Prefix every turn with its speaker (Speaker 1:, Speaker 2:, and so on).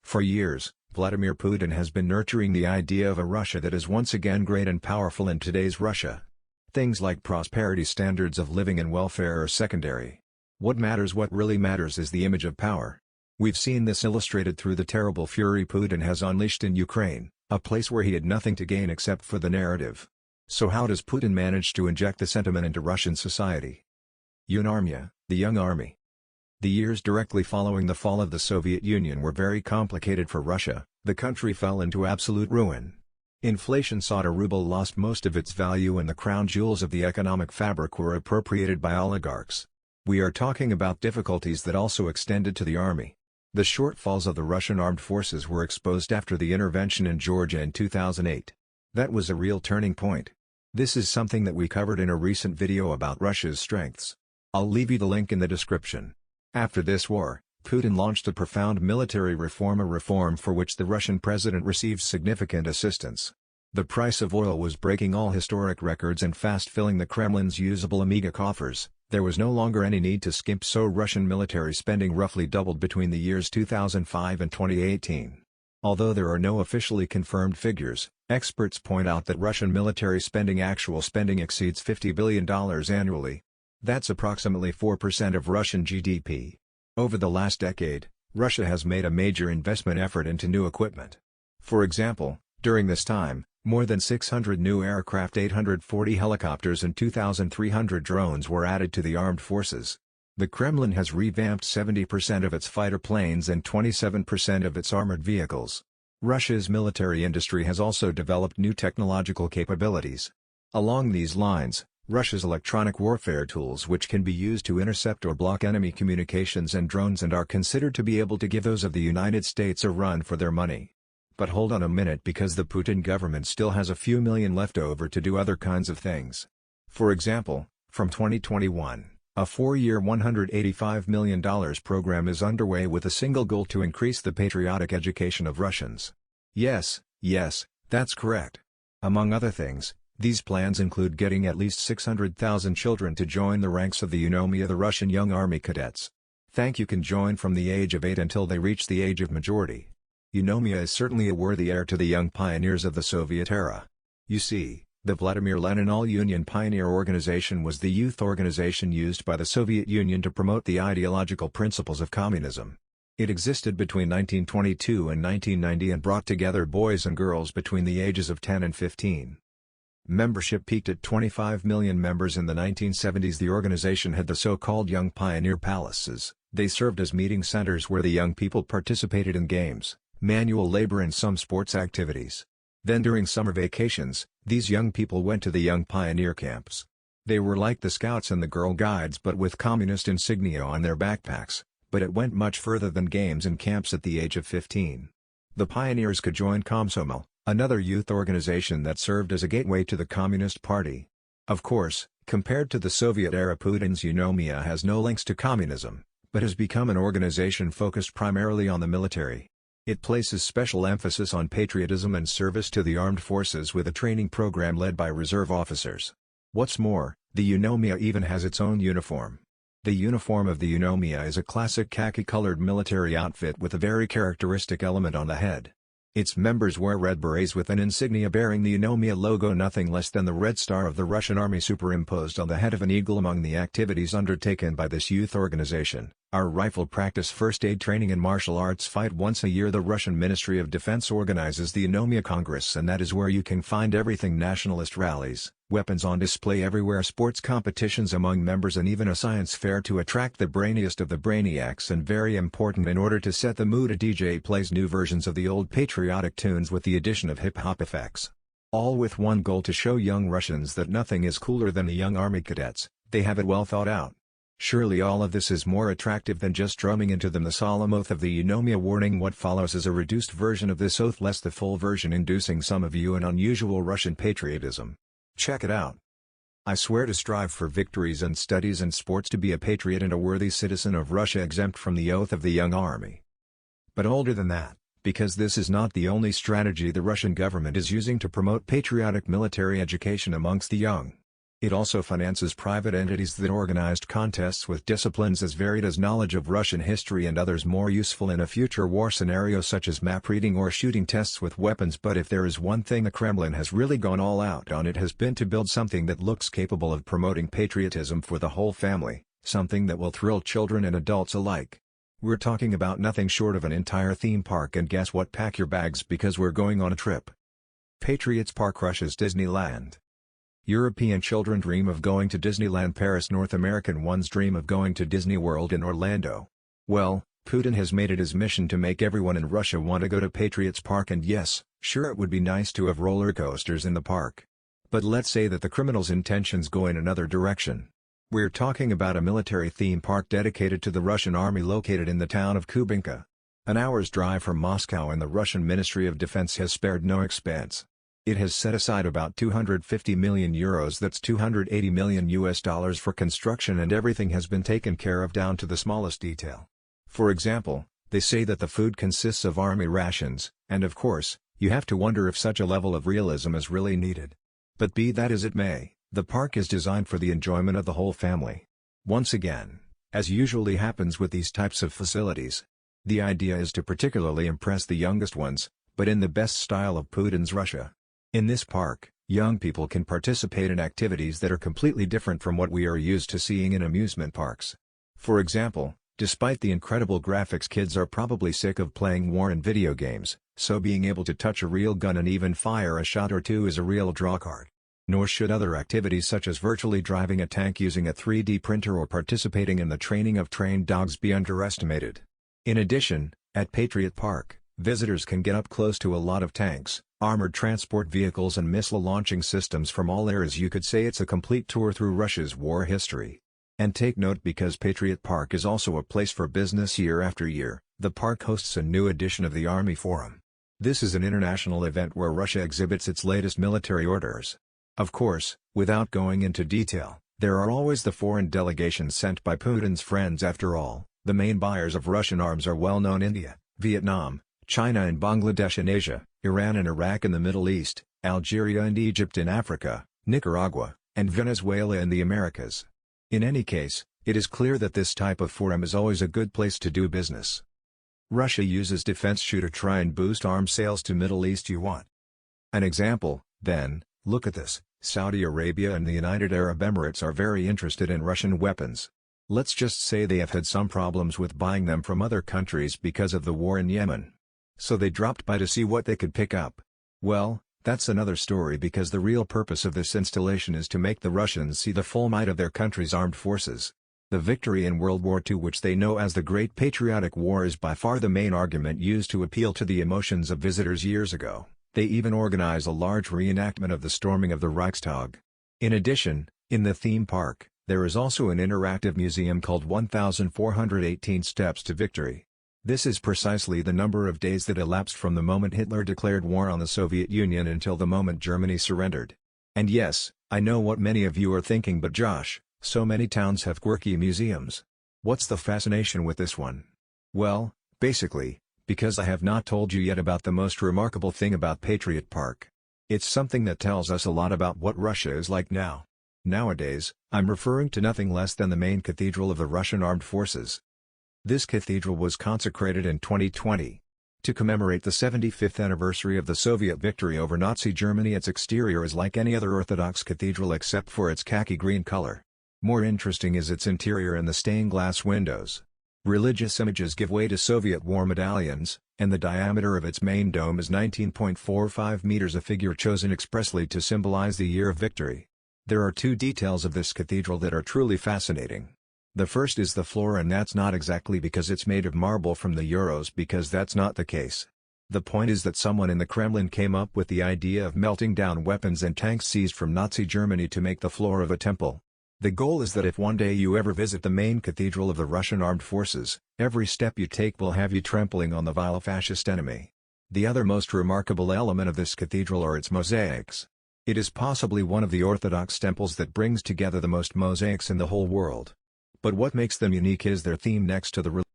Speaker 1: For years, Vladimir Putin has been nurturing the idea of a Russia that is once again great and powerful in today's Russia. Things like prosperity, standards of living and welfare are secondary. What really matters is the image of power. We've seen this illustrated through the terrible fury Putin has unleashed in Ukraine, a place where he had nothing to gain except for the narrative. So how does Putin manage to inject the sentiment into Russian society? Unarmia, the young army. The years directly following the fall of the Soviet Union were very complicated for Russia. The country fell into absolute ruin. Inflation saw the ruble lost most of its value and the crown jewels of the economic fabric were appropriated by oligarchs. We are talking about difficulties that also extended to the army. The shortfalls of the Russian armed forces were exposed after the intervention in Georgia in 2008. That was a real turning point. This is something that we covered in a recent video about Russia's strengths. I'll leave you the link in the description. After this war, Putin launched a profound military reform, a reform for which the Russian president received significant assistance. The price of oil was breaking all historic records and fast filling the Kremlin's usable Amiga coffers. There was no longer any need to skimp, so Russian military spending roughly doubled between the years 2005 and 2018. Although there are no officially confirmed figures, experts point out that Russian military actual spending exceeds $50 billion annually. That's approximately 4% of Russian GDP. Over the last decade, Russia has made a major investment effort into new equipment. For example, during this time, more than 600 new aircraft, 840 helicopters and 2,300 drones were added to the armed forces. The Kremlin has revamped 70% of its fighter planes and 27% of its armored vehicles. Russia's military industry has also developed new technological capabilities. Along these lines, Russia's electronic warfare tools, which can be used to intercept or block enemy communications and drones, and are considered to be able to give those of the United States a run for their money. But hold on a minute, because the Putin government still has a few million left over to do other kinds of things. For example, from 2021, a 4-year $185 million program is underway with a single goal: to increase the patriotic education of Russians. Yes, that's correct. Among other things, these plans include getting at least 600,000 children to join the ranks of the Unomia, the Russian Young Army Cadets. You can join from the age of 8 until they reach the age of majority. Unomia is certainly a worthy heir to the young pioneers of the Soviet era. You see, the Vladimir Lenin All-Union Pioneer Organization was the youth organization used by the Soviet Union to promote the ideological principles of communism. It existed between 1922 and 1990 and brought together boys and girls between the ages of 10 and 15. Membership peaked at 25 million members in the 1970s. The organization had the so-called Young Pioneer Palaces. They served as meeting centers where the young people participated in games, manual labor and some sports activities. Then during summer vacations, these young people went to the Young Pioneer camps. They were like the Scouts and the Girl Guides, but with communist insignia on their backpacks, but it went much further than games and camps. At the age of 15, the pioneers could join Komsomol, another youth organization that served as a gateway to the Communist Party. Of course, compared to the Soviet era, Putin's Unomia has no links to communism, but has become an organization focused primarily on the military. It places special emphasis on patriotism and service to the armed forces, with a training program led by reserve officers. What's more, the Unomia even has its own uniform. The uniform of the Unomia is a classic khaki-colored military outfit with a very characteristic element on the head. Its members wear red berets with an insignia bearing the Unomia logo, nothing less than the red star of the Russian army superimposed on the head of an eagle. Among the activities undertaken by this youth organization are rifle practice, first aid training and martial arts. Fight once a year, the Russian Ministry of Defense organizes the Unomia Congress, and that is where you can find everything: nationalist rallies, weapons on display everywhere, sports competitions among members, and even a science fair to attract the brainiest of the brainiacs. And very important, in order to set the mood, a DJ plays new versions of the old patriotic tunes with the addition of hip-hop effects. All with one goal: to show young Russians that nothing is cooler than the Young Army Cadets. They have it well thought out. Surely all of this is more attractive than just drumming into them the solemn oath of the Unomia. Warning: what follows is a reduced version of this oath, less the full version, inducing some of you an unusual Russian patriotism. Check it out. I swear to strive for victories and studies and sports, to be a patriot and a worthy citizen of Russia, exempt from the oath of the young army. But older than that, because this is not the only strategy the Russian government is using to promote patriotic military education amongst the young. It also finances private entities that organized contests with disciplines as varied as knowledge of Russian history and others more useful in a future war scenario such as map reading or shooting tests with weapons. But if there is one thing the Kremlin has really gone all out on, it has been to build something that looks capable of promoting patriotism for the whole family, something that will thrill children and adults alike. We're talking about nothing short of an entire theme park, and guess what? Pack your bags because we're going on a trip. Patriots Park, Russia's Disneyland. European children dream of going to Disneyland Paris. North American ones dream of going to Disney World in Orlando. Well, Putin has made it his mission to make everyone in Russia want to go to Patriots Park, and yes, sure, it would be nice to have roller coasters in the park. But let's say that the criminals' intentions go in another direction. We're talking about a military theme park dedicated to the Russian army located in the town of Kubinka. An hour's drive from Moscow, and the Russian Ministry of Defense has spared no expense. It has set aside about 250 million euros, that's $280 million for construction, and everything has been taken care of down to the smallest detail. For example, they say that the food consists of army rations, and of course, you have to wonder if such a level of realism is really needed. But be that as it may, the park is designed for the enjoyment of the whole family. Once again, as usually happens with these types of facilities, the idea is to particularly impress the youngest ones, but in the best style of Putin's Russia. In this park, young people can participate in activities that are completely different from what we are used to seeing in amusement parks. For example, despite the incredible graphics, kids are probably sick of playing war in video games, so being able to touch a real gun and even fire a shot or two is a real drawcard. Nor should other activities such as virtually driving a tank using a 3D printer or participating in the training of trained dogs be underestimated. In addition, at Patriot Park, visitors can get up close to a lot of tanks, armored transport vehicles and missile launching systems from all eras. You could say it's a complete tour through Russia's war history. And take note, because Patriot Park is also a place for business. Year after year, the park hosts a new edition of the Army Forum. This is an international event where Russia exhibits its latest military orders. Of course, without going into detail, there are always the foreign delegations sent by Putin's friends. After all, the main buyers of Russian arms are well-known: India, Vietnam, China and Bangladesh in Asia, Iran and Iraq in the Middle East, Algeria and Egypt in Africa, Nicaragua, and Venezuela in the Americas. In any case, it is clear that this type of forum is always a good place to do business. Russia uses defense to try and boost arms sales to Middle East. You want an example? Then, look at this. Saudi Arabia and the United Arab Emirates are very interested in Russian weapons. Let's just say they have had some problems with buying them from other countries because of the war in Yemen. So they dropped by to see what they could pick up. Well, that's another story, because the real purpose of this installation is to make the Russians see the full might of their country's armed forces. The victory in World War II, which they know as the Great Patriotic War, is by far the main argument used to appeal to the emotions of visitors. Years ago, they even organized a large reenactment of the storming of the Reichstag. In addition, in the theme park, there is also an interactive museum called 1418 Steps to Victory. This is precisely the number of days that elapsed from the moment Hitler declared war on the Soviet Union until the moment Germany surrendered. And yes, I know what many of you are thinking, but Josh, so many towns have quirky museums. What's the fascination with this one? Well, basically, because I have not told you yet about the most remarkable thing about Patriot Park. It's something that tells us a lot about what Russia is like now. Nowadays, I'm referring to nothing less than the main cathedral of the Russian armed forces. This cathedral was consecrated in 2020. To commemorate the 75th anniversary of the Soviet victory over Nazi Germany. Its exterior is like any other Orthodox cathedral except for its khaki green color. More interesting is its interior and the stained glass windows. Religious images give way to Soviet war medallions, and the diameter of its main dome is 19.45 meters, a figure chosen expressly to symbolize the year of victory. There are two details of this cathedral that are truly fascinating. The first is the floor, and that's not exactly because it's made of marble from the Euros, because that's not the case. The point is that someone in the Kremlin came up with the idea of melting down weapons and tanks seized from Nazi Germany to make the floor of a temple. The goal is that if one day you ever visit the main cathedral of the Russian armed forces, every step you take will have you trampling on the vile fascist enemy. The other most remarkable element of this cathedral are its mosaics. It is possibly one of the Orthodox temples that brings together the most mosaics in the whole world. But what makes them unique is their theme next to the